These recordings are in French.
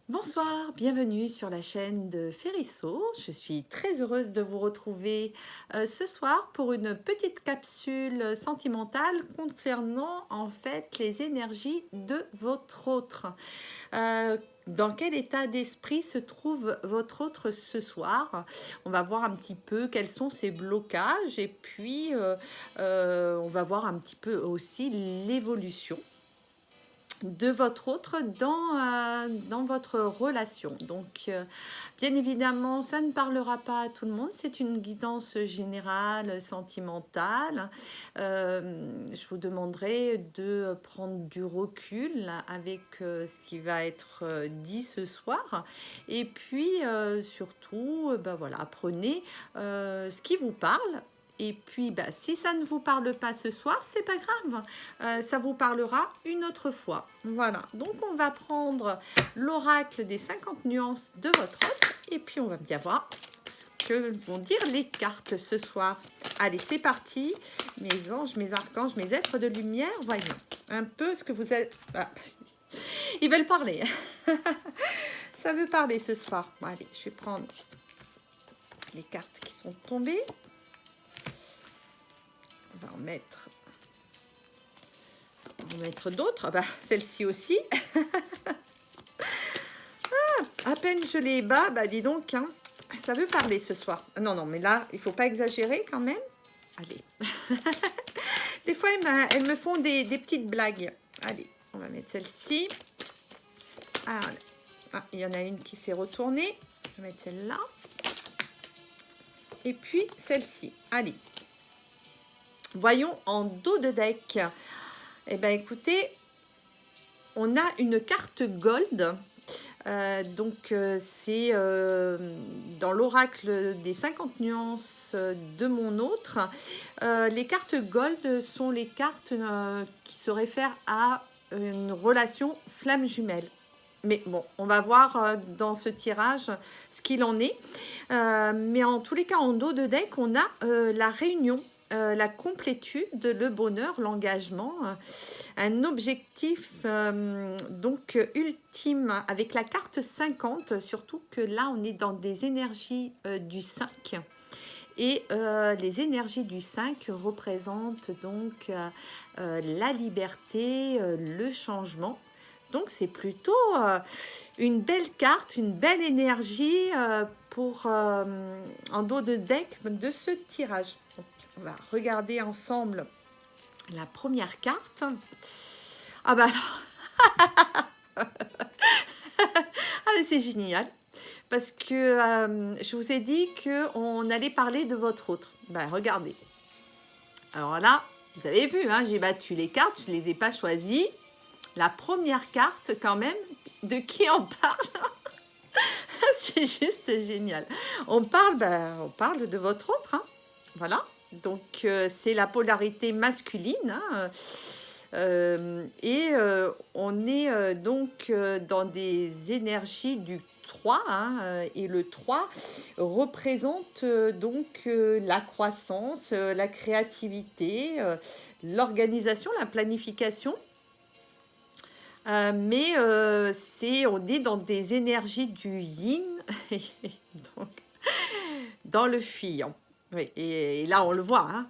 Bonsoir, bienvenue sur la chaîne de Ferrisso. Je suis très heureuse de vous retrouver ce soir pour une petite capsule sentimentale concernant en fait les énergies de votre autre. Dans quel état d'esprit se trouve votre autre ce soir? On va voir un petit peu quels sont ses blocages et puis on va voir un petit peu aussi l'évolution de votre autre dans votre relation. Donc, bien évidemment, ça ne parlera pas à tout le monde. C'est une guidance générale, sentimentale. Je vous demanderai de prendre du recul avec ce qui va être dit ce soir. Et puis, surtout, ben voilà, apprenez ce qui vous parle. Et puis, bah, si ça ne vous parle pas ce soir, c'est pas grave. Ça vous parlera une autre fois. Voilà. Donc, on va prendre l'oracle des 50 nuances de votre autre. Et puis, on va bien voir ce que vont dire les cartes ce soir. Allez, c'est parti. Mes anges, mes archanges, mes êtres de lumière. Voyons un peu ce que vous êtes... Ah, ils veulent parler. Ça veut parler ce soir. Bon, allez, je vais prendre les cartes qui sont tombées. On va en mettre d'autres. Bah, celle-ci aussi. À peine je les bats, bah dis donc, hein, ça veut parler ce soir. Non, non, mais là, il faut pas exagérer quand même. Allez. Des fois, elles me font des petites blagues. Allez, on va mettre celle-ci. Ah, il y en a une qui s'est retournée. Je vais mettre celle-là. Et puis, celle-ci. Allez. Voyons en dos de deck. Eh bien, écoutez, on a une carte gold. C'est dans l'oracle des 50 nuances de mon autre. Les cartes gold sont les cartes qui se réfèrent à une relation flamme jumelle. Mais bon, on va voir dans ce tirage ce qu'il en est. Mais en tous les cas, en dos de deck, on a la réunion, la complétude, le bonheur, l'engagement, un objectif donc ultime avec la carte 50, surtout que là, on est dans des énergies du 5. Et les énergies du 5 représentent donc la liberté, le changement. Donc, c'est plutôt une belle carte, une belle énergie pour en dos de deck de ce tirage. Donc, on va regarder ensemble la première carte. Ah bah alors, ah, c'est génial. Parce que je vous ai dit qu'on allait parler de votre autre. Bah regardez. Alors là, vous avez vu, hein, j'ai battu les cartes, je ne les ai pas choisies. La première carte, quand même, de qui on parle? C'est juste génial. On parle de votre autre, hein. Voilà. Donc, c'est la polarité masculine, hein. On est donc dans des énergies du 3, hein, et le 3 représente donc la croissance, la créativité, l'organisation, la planification. On est dans des énergies du yin, donc dans le fuyant. Oui, et là, on le voit, hein.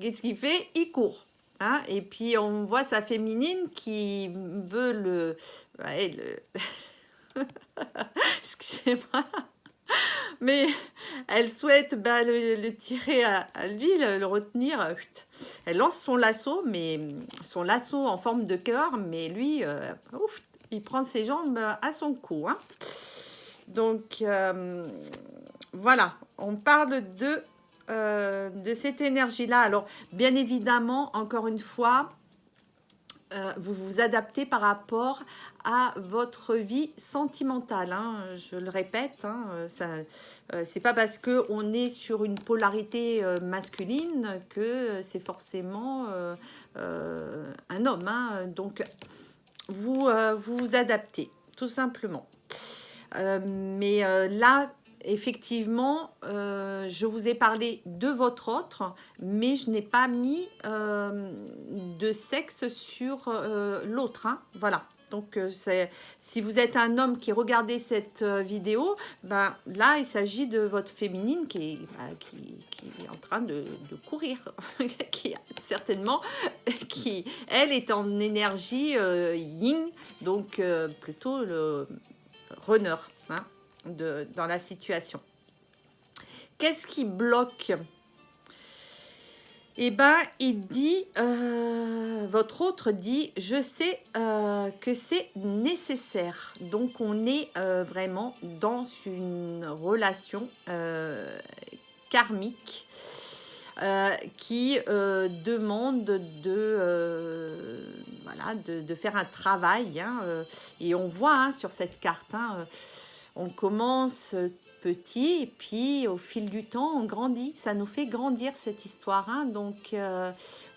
Qu'est-ce qu'il fait? Il court. Hein, et puis, on voit sa féminine qui veut excusez-moi, mais elle souhaite le tirer à lui, le retenir. Elle lance son lasso, mais son lasso en forme de cœur, mais lui, il prend ses jambes à son cou. Hein. Donc, voilà, on parle de cette énergie-là. Alors, bien évidemment, encore une fois, vous vous adaptez par rapport à votre vie sentimentale. Hein. Je le répète, hein, c'est pas parce qu'on est sur une polarité masculine que c'est forcément un homme. Hein. Donc, vous vous adaptez, tout simplement. Là, effectivement, je vous ai parlé de votre autre, mais je n'ai pas mis de sexe sur l'autre. Hein, voilà. Donc, si vous êtes un homme qui regardez cette vidéo, ben, là, il s'agit de votre féminine qui est en train de courir, qui certainement, elle, est en énergie yin, donc plutôt le runner, hein, dans la situation. Qu'est-ce qui bloque? Eh ben, il dit, votre autre dit, je sais que c'est nécessaire. Donc, on est vraiment dans une relation karmique qui demande voilà, de faire un travail. Hein, et on voit hein, sur cette carte, hein, on commence petit et puis au fil du temps, on grandit. Ça nous fait grandir cette histoire. Hein. Donc,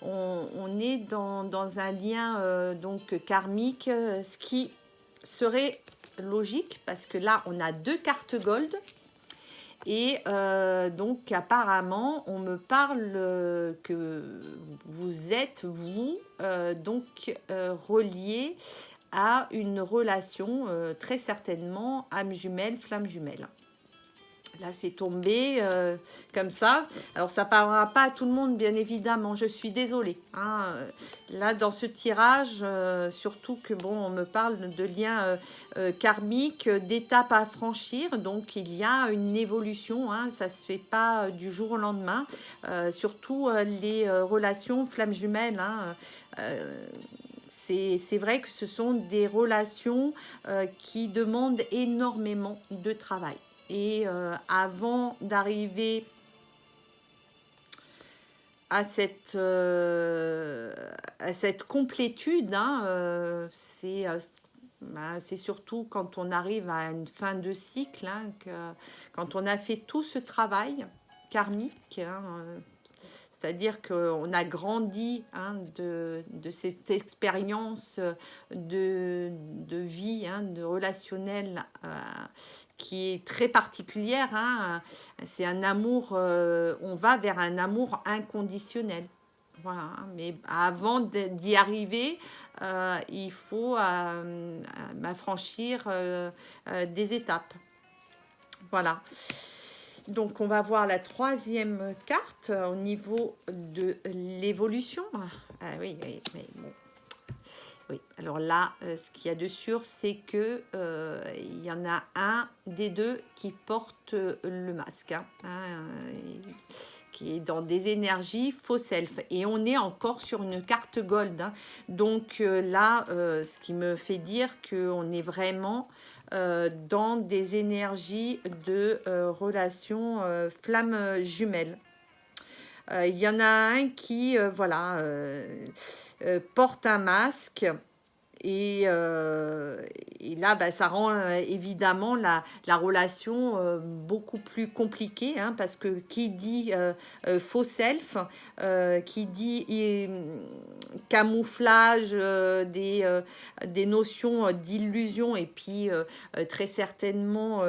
on est dans un lien donc karmique, ce qui serait logique parce que là, on a 2 cartes gold. Et donc, apparemment, on me parle que vous êtes, vous, donc relié à une relation, très certainement, âme jumelle, flamme jumelle. Là, c'est tombé comme ça. Alors, ça ne parlera pas à tout le monde, bien évidemment. Je suis désolée. Hein. Là, dans ce tirage, surtout que, bon, on me parle de liens karmiques, d'étapes à franchir. Donc, il y a une évolution. Hein. Ça ne se fait pas du jour au lendemain. Surtout les relations flammes jumelles. Hein. C'est vrai que ce sont des relations qui demandent énormément de travail. Et avant d'arriver à cette complétude, hein, c'est surtout quand on arrive à une fin de cycle, hein, quand on a fait tout ce travail karmique, hein, c'est-à-dire qu'on a grandi hein, de cette expérience de vie, hein, de relationnel qui est très particulière. Hein. C'est un amour, on va vers un amour inconditionnel. Voilà. Mais avant d'y arriver, il faut franchir des étapes. Voilà. Donc, on va voir la 3e carte au niveau de l'évolution. Ah oui, bon. Oui, alors là, ce qu'il y a de sûr, c'est que il y en a un des 2 qui porte le masque, hein, qui est dans des énergies faux self. Et on est encore sur une carte gold. Hein. Donc là, ce qui me fait dire qu'on est vraiment dans des énergies de relations flammes jumelles. Il y en a un qui, voilà, porte un masque et là, bah, ça rend évidemment la relation beaucoup plus compliquée, hein, parce que qui dit faux self, qui dit camouflage des notions d'illusion et puis très certainement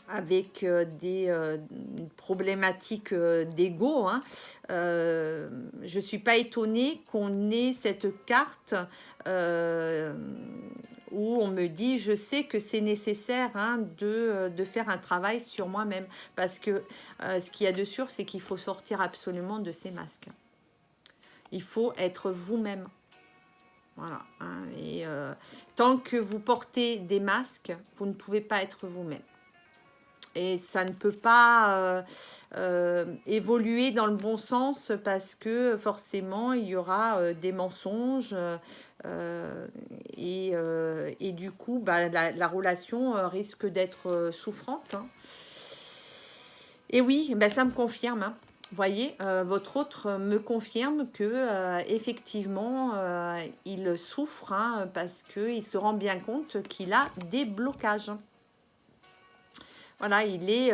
avec des problématiques d'ego. Hein. Je ne suis pas étonnée qu'on ait cette carte où on me dit, je sais que c'est nécessaire hein, de faire un travail sur moi-même. Parce que ce qu'il y a de sûr, c'est qu'il faut sortir absolument de ces masques. Il faut être vous-même. Voilà. Hein, et tant que vous portez des masques, vous ne pouvez pas être vous-même. Et ça ne peut pas évoluer dans le bon sens parce que forcément, il y aura des mensonges et du coup, bah, la relation risque d'être souffrante. Hein. Et oui, bah, ça me confirme. Hein. Vous voyez, votre autre me confirme que effectivement, il souffre hein, parce qu'il se rend bien compte qu'il a des blocages. Voilà, il est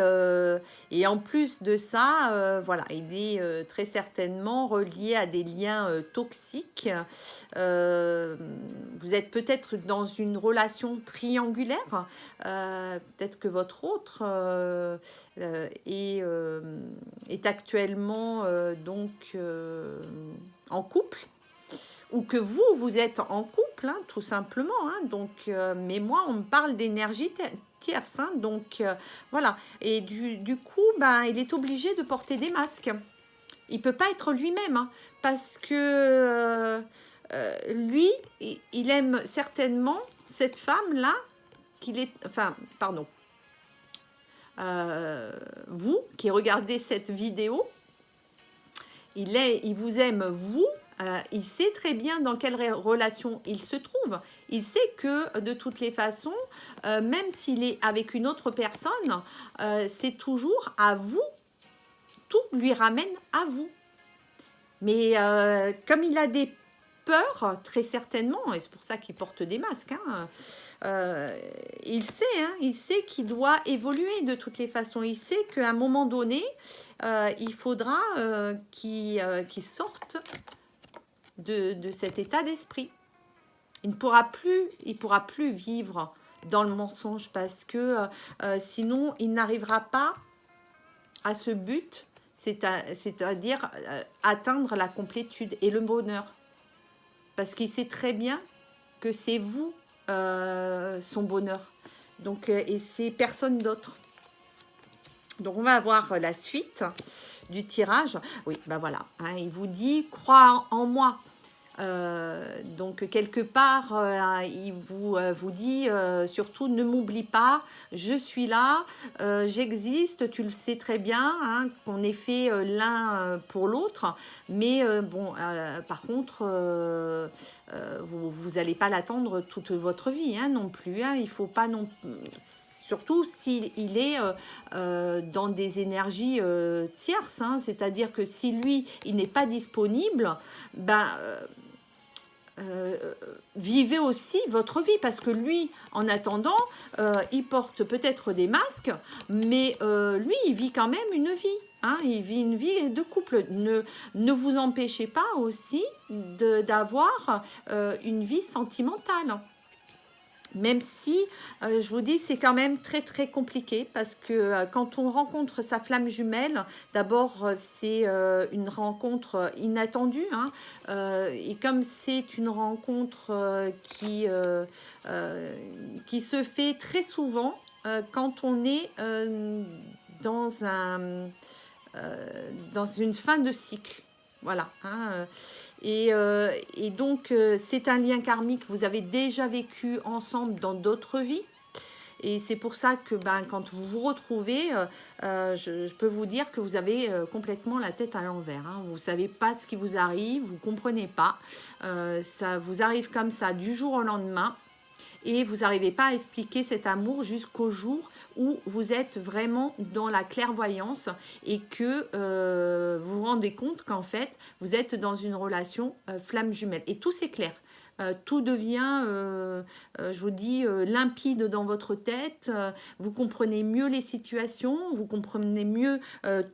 et en plus de ça, voilà, il est très certainement relié à des liens toxiques. Vous êtes peut-être dans une relation triangulaire. Peut-être que votre autre est actuellement donc en couple. ou que vous, vous êtes en couple, hein, tout simplement. Hein, donc, mais moi, on me parle d'énergie tierce. Hein, donc, voilà. Et du coup, ben, il est obligé de porter des masques. Il ne peut pas être lui-même. Hein, parce que lui, il aime certainement cette femme-là, qu'il est... Enfin, pardon. Vous qui regardez cette vidéo, il vous aime, vous. Il sait très bien dans quelle relation il se trouve. Il sait que de toutes les façons, même s'il est avec une autre personne, c'est toujours à vous. Tout lui ramène à vous. Mais comme il a des peurs, très certainement, et c'est pour ça qu'il porte des masques, hein, il sait qu'il doit évoluer de toutes les façons. Il sait qu'à un moment donné, il faudra qu'il sorte de cet état d'esprit. Il pourra plus vivre dans le mensonge parce que sinon, il n'arrivera pas à ce but, c'est-à-dire atteindre la complétude et le bonheur. Parce qu'il sait très bien que c'est vous son bonheur. Donc, et c'est personne d'autre. Donc, on va avoir la suite du tirage. Oui, ben voilà. Hein, il vous dit, crois en moi. Donc quelque part, il vous dit surtout ne m'oublie pas, je suis là, j'existe, tu le sais très bien, hein, qu'on est fait l'un pour l'autre, mais bon, par contre, vous n'allez pas l'attendre toute votre vie hein, non plus, hein, il faut pas non surtout s'il est dans des énergies tierces, hein, c'est-à-dire que si lui, il n'est pas disponible, ben... vivez aussi votre vie parce que lui en attendant il porte peut-être des masques mais lui il vit quand même une vie hein, il vit une vie de couple, ne vous empêchez pas aussi d'avoir une vie sentimentale. Même si, je vous dis, c'est quand même très très compliqué parce que quand on rencontre sa flamme jumelle, d'abord c'est une rencontre inattendue hein, et comme c'est une rencontre qui se fait très souvent quand on est dans dans une fin de cycle. Voilà. Hein, et donc, c'est un lien karmique que vous avez déjà vécu ensemble dans d'autres vies. Et c'est pour ça que ben, quand vous vous retrouvez, je peux vous dire que vous avez complètement la tête à l'envers. Hein. Vous ne savez pas ce qui vous arrive, vous ne comprenez pas. Ça vous arrive comme ça du jour au lendemain. Et vous n'arrivez pas à expliquer cet amour jusqu'au jour où vous êtes vraiment dans la clairvoyance et que vous vous rendez compte qu'en fait, vous êtes dans une relation flamme jumelle. Et tout s'éclaire. Tout devient, je vous dis, limpide dans votre tête. Vous comprenez mieux les situations, vous comprenez mieux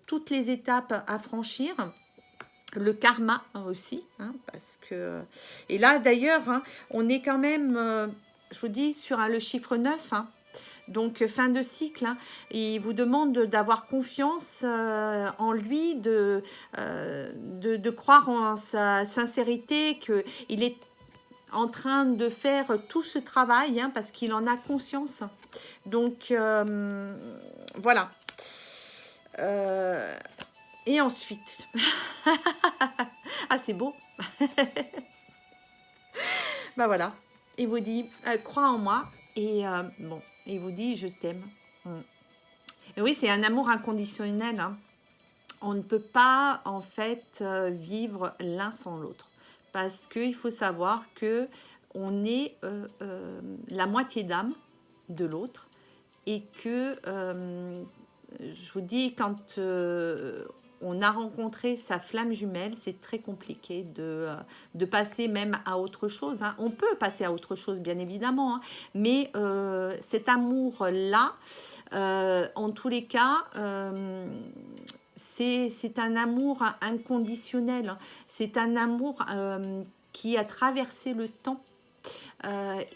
toutes les étapes à franchir. Le karma aussi, hein, parce que... Et là, d'ailleurs, hein, on est quand même... je vous dis, sur le chiffre 9, hein, donc fin de cycle, hein, il vous demande d'avoir confiance en lui, de croire en sa sincérité, qu'il est en train de faire tout ce travail, hein, parce qu'il en a conscience. Donc, voilà. Et ensuite, ah c'est beau, ben voilà. Il vous dit, crois en moi. Et bon, il vous dit, je t'aime. Et oui, c'est un amour inconditionnel. Hein. On ne peut pas, en fait, vivre l'un sans l'autre. Parce qu'il faut savoir que on est la moitié d'âme de l'autre. Et que, je vous dis, quand on a rencontré sa flamme jumelle, c'est très compliqué de passer même à autre chose. Hein. On peut passer à autre chose, bien évidemment, hein, mais cet amour-là, en tous les cas, c'est un amour inconditionnel. Hein. C'est un amour qui a traversé le temps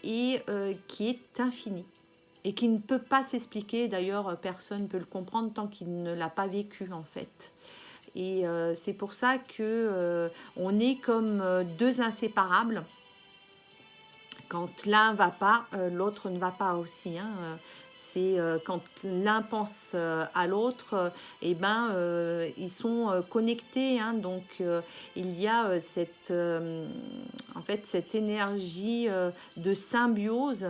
et qui est infini. Et qui ne peut pas s'expliquer, d'ailleurs personne ne peut le comprendre tant qu'il ne l'a pas vécu en fait. Et c'est pour ça que on est comme deux inséparables. Quand l'un va pas, l'autre ne va pas aussi, hein. C'est quand l'un pense à l'autre, et ben ils sont connectés, hein. Donc il y a en fait cette énergie de symbiose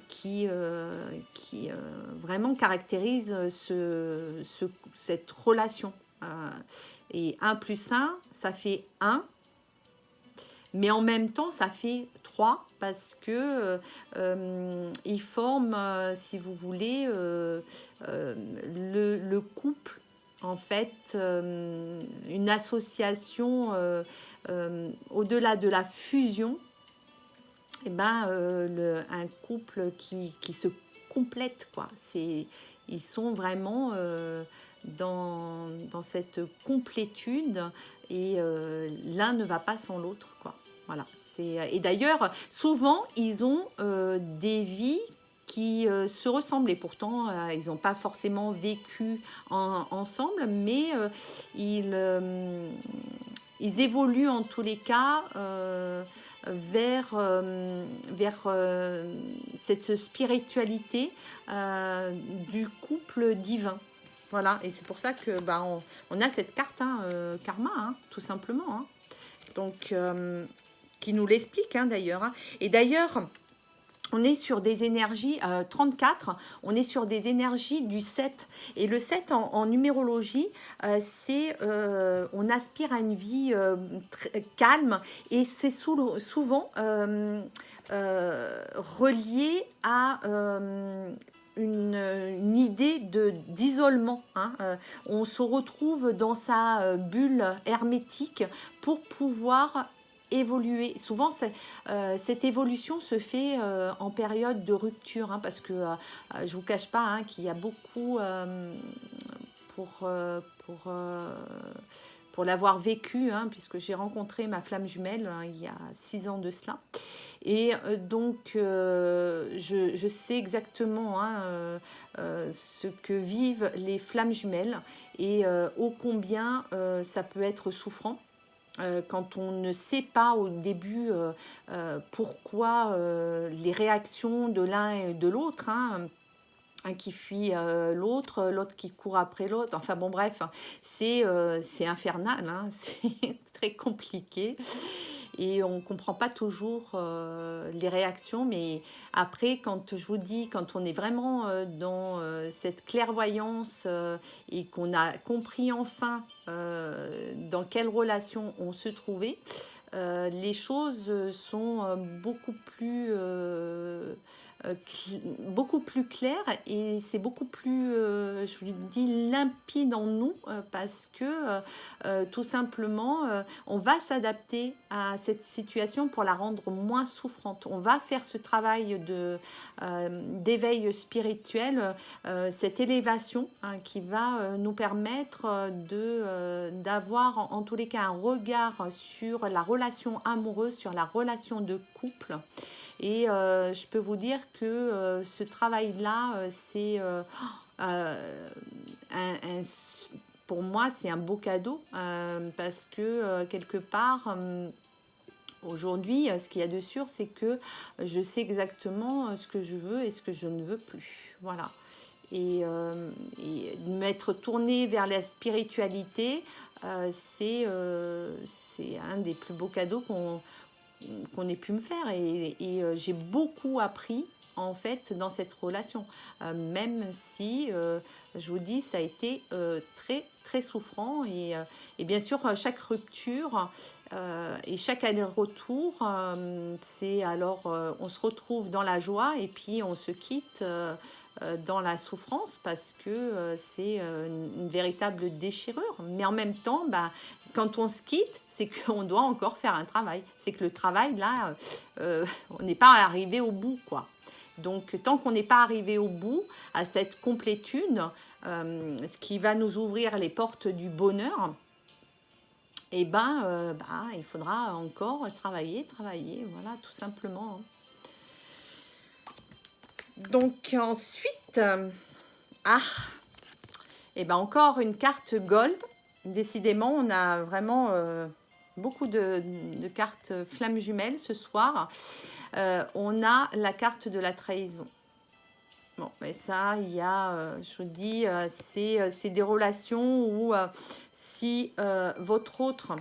qui vraiment caractérise cette relation. Euh, et un plus un, ça fait un, mais en même temps, ça fait trois parce que ils forment, si vous voulez, le couple, en fait, une association au-delà de la fusion, et ben, un couple qui se complète, quoi. Ils sont vraiment dans cette complétude et l'un ne va pas sans l'autre, quoi. Voilà. Et d'ailleurs, souvent, ils ont des vies qui se ressemblent et pourtant, ils n'ont pas forcément vécu ensemble, mais ils évoluent en tous les cas vers cette spiritualité du couple divin. Voilà, et c'est pour ça que bah, on a cette carte, hein, karma, hein, tout simplement. Hein. Donc, qui nous l'explique, hein, d'ailleurs. Hein. Et d'ailleurs, on est sur des énergies, 34, on est sur des énergies du 7. Et le 7 en numérologie, c'est on aspire à une vie calme et c'est souvent relié à une idée d'isolement. Hein. On se retrouve dans sa bulle hermétique pour pouvoir évoluer. Souvent, cette évolution se fait en période de rupture, hein, parce que je ne vous cache pas hein, qu'il y a beaucoup pour l'avoir vécu, hein, puisque j'ai rencontré ma flamme jumelle hein, il y a 6 ans de cela. Et donc, je sais exactement hein, ce que vivent les flammes jumelles et ô combien ça peut être souffrant. Quand on ne sait pas au début pourquoi les réactions de l'un et de l'autre, hein, un qui fuit l'autre, l'autre qui court après l'autre, enfin bon bref, c'est infernal, hein, c'est très compliqué et on ne comprend pas toujours les réactions, mais après quand je vous dis, quand on est vraiment dans cette clairvoyance et qu'on a compris enfin dans quelle relation on se trouvait, les choses sont beaucoup plus clair et c'est beaucoup plus, je lui dis, limpide en nous parce que tout simplement, on va s'adapter à cette situation pour la rendre moins souffrante. On va faire ce travail d'éveil spirituel, cette élévation hein, qui va nous permettre d'avoir en tous les cas un regard sur la relation amoureuse, sur la relation de couple. Et je peux vous dire que ce travail-là, c'est pour moi, c'est un beau cadeau parce que quelque part, aujourd'hui, ce qu'il y a de sûr, c'est que je sais exactement ce que je veux et ce que je ne veux plus. Voilà. Et m'être tournée vers la spiritualité, c'est un des plus beaux cadeaux qu'on ait pu me faire et j'ai beaucoup appris en fait dans cette relation même si je vous dis ça a été très très souffrant et bien sûr chaque rupture et chaque aller-retour c'est alors on se retrouve dans la joie et puis on se quitte dans la souffrance parce que c'est une véritable déchirure. Mais en même temps, bah, quand on se quitte, c'est qu'on doit encore faire un travail. C'est que le travail, là, on n'est pas arrivé au bout, quoi. Donc, tant qu'on n'est pas arrivé au bout, à cette complétude, ce qui va nous ouvrir les portes du bonheur, eh ben, il faudra encore travailler, voilà, tout simplement. Donc ensuite, et ben encore une carte gold. décidément, on a vraiment beaucoup de cartes flammes jumelles ce soir. On a la carte de la trahison. Bon, mais ça, il y a, je vous dis, c'est des relations où si votre autre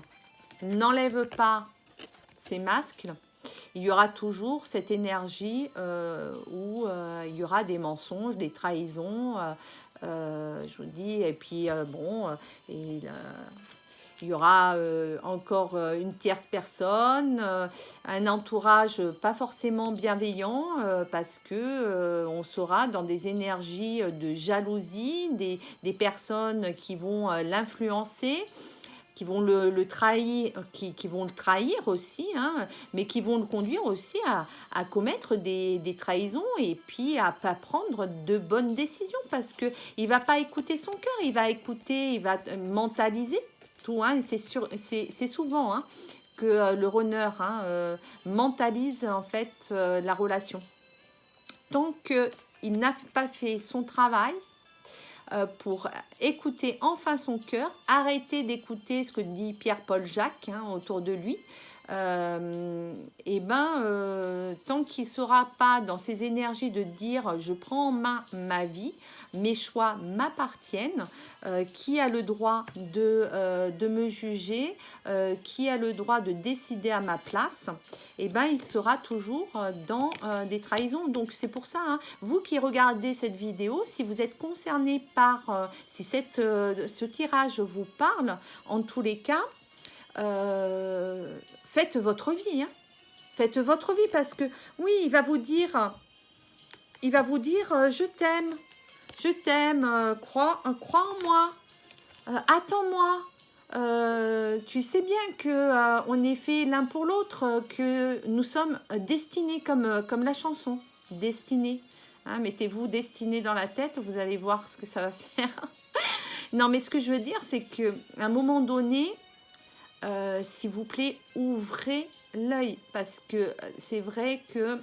n'enlève pas ses masques, il y aura toujours cette énergie où il y aura des mensonges, des trahisons, je vous dis, et puis bon, et, il y aura encore une tierce personne, un entourage pas forcément bienveillant parce que on sera dans des énergies de jalousie, des personnes qui vont l'influencer, qui vont le trahir, qui vont le trahir aussi, hein, mais qui vont le conduire aussi à commettre des trahisons et puis à pas prendre de bonnes décisions parce que il va pas écouter son cœur, il va écouter, il va mentaliser tout, hein, c'est souvent hein, que le runner hein, mentalise en fait la relation. Tant qu'il n'a pas fait son travail, pour écouter enfin son cœur, arrêter d'écouter ce que dit Pierre-Paul Jacques hein, autour de lui. Et ben, tant qu'il ne sera pas dans ses énergies de dire je prends en main ma vie, mes choix m'appartiennent, qui a le droit de me juger, qui a le droit de décider à ma place, et ben il sera toujours dans des trahisons. Donc c'est pour ça, hein, vous qui regardez cette vidéo, si vous êtes concerné par, si ce tirage vous parle, en tous les cas, faites votre vie, hein. Faites votre vie parce que oui, il va vous dire je t'aime, crois en moi, attends-moi. Tu sais bien que on est fait l'un pour l'autre, que nous sommes destinés comme la chanson, destinés. Hein, mettez-vous destiné dans la tête, vous allez voir ce que ça va faire. Non, mais ce que je veux dire, c'est qu'à un moment donné, s'il vous plaît, ouvrez l'œil parce que c'est vrai que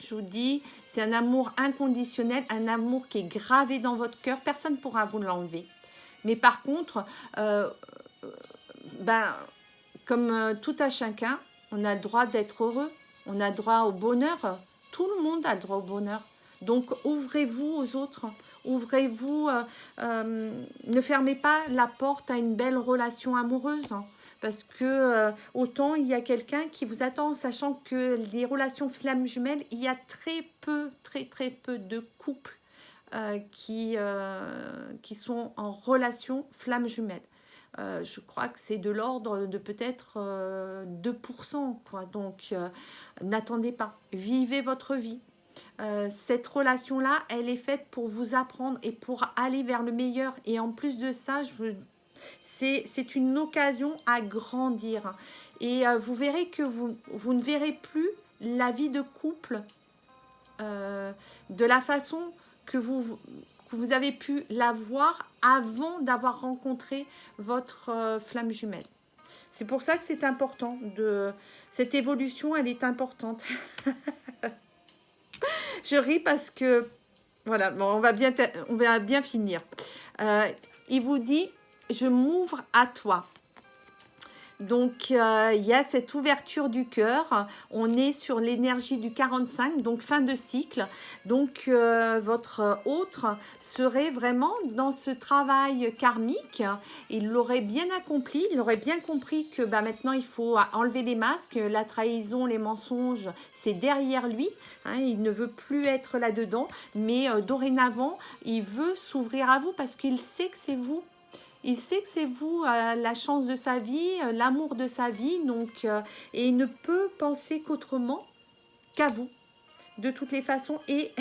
je vous dis, c'est un amour inconditionnel, un amour qui est gravé dans votre cœur. Personne ne pourra vous l'enlever. Mais par contre, ben, comme tout à chacun, on a le droit d'être heureux. On a le droit au bonheur. Tout le monde a le droit au bonheur. Donc, ouvrez-vous aux autres. Ouvrez-vous. Ne fermez pas la porte à une belle relation amoureuse. Parce que autant il y a quelqu'un qui vous attend, sachant que les relations flammes jumelles, il y a très peu de couples qui sont en relation flammes jumelles. Je crois que c'est de l'ordre de peut-être 2%, quoi. Donc, n'attendez pas. Vivez votre vie. Cette relation-là, elle est faite pour vous apprendre et pour aller vers le meilleur. Et en plus de ça, c'est une occasion à grandir. Et vous verrez que vous ne verrez plus la vie de couple de la façon que vous avez pu la voir avant d'avoir rencontré votre flamme jumelle. C'est pour ça que c'est important. Cette évolution, elle est importante. Je ris parce que, voilà, bon, on va bien finir. Il vous dit, je m'ouvre à toi. Donc, il y a cette ouverture du cœur. On est sur l'énergie du 45, donc fin de cycle. Donc, votre autre serait vraiment dans ce travail karmique. Il l'aurait bien accompli. Il aurait bien compris que maintenant, il faut enlever les masques. La trahison, les mensonges, c'est derrière lui. Hein, il ne veut plus être là-dedans. Mais dorénavant, il veut s'ouvrir à vous parce qu'il sait que c'est vous. Il sait que c'est vous la chance de sa vie, l'amour de sa vie, donc, et il ne peut penser qu'autrement qu'à vous, de toutes les façons. Et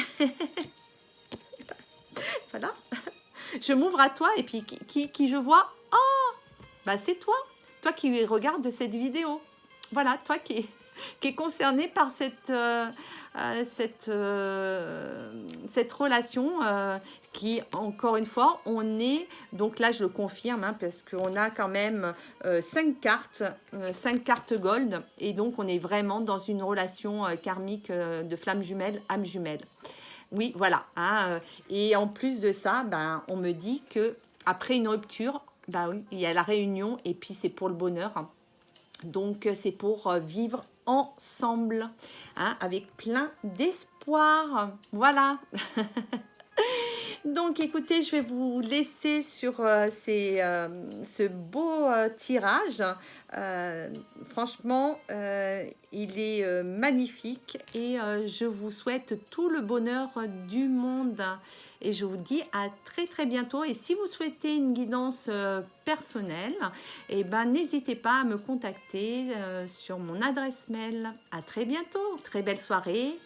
voilà, je m'ouvre à toi et puis qui je vois, oh, bah c'est toi qui regarde cette vidéo. Voilà, toi qui est concerné par cette relation qui, encore une fois, on est, donc là je le confirme, hein, parce qu'on a quand même 5 cartes gold, et donc on est vraiment dans une relation karmique de flamme jumelle, âme jumelle. Oui, voilà. Hein, et en plus de ça, on me dit que après une rupture, Bah oui, il y a la réunion et puis c'est pour le bonheur. Donc, c'est pour vivre ensemble, hein, avec plein d'espoir. Voilà. Donc, écoutez, je vais vous laisser sur ce beau tirage. Euh, Franchement, il est magnifique et je vous souhaite tout le bonheur du monde. Et je vous dis à très très bientôt. Et si vous souhaitez une guidance personnelle, eh ben, n'hésitez pas à me contacter sur mon adresse mail. À très bientôt. Très belle soirée.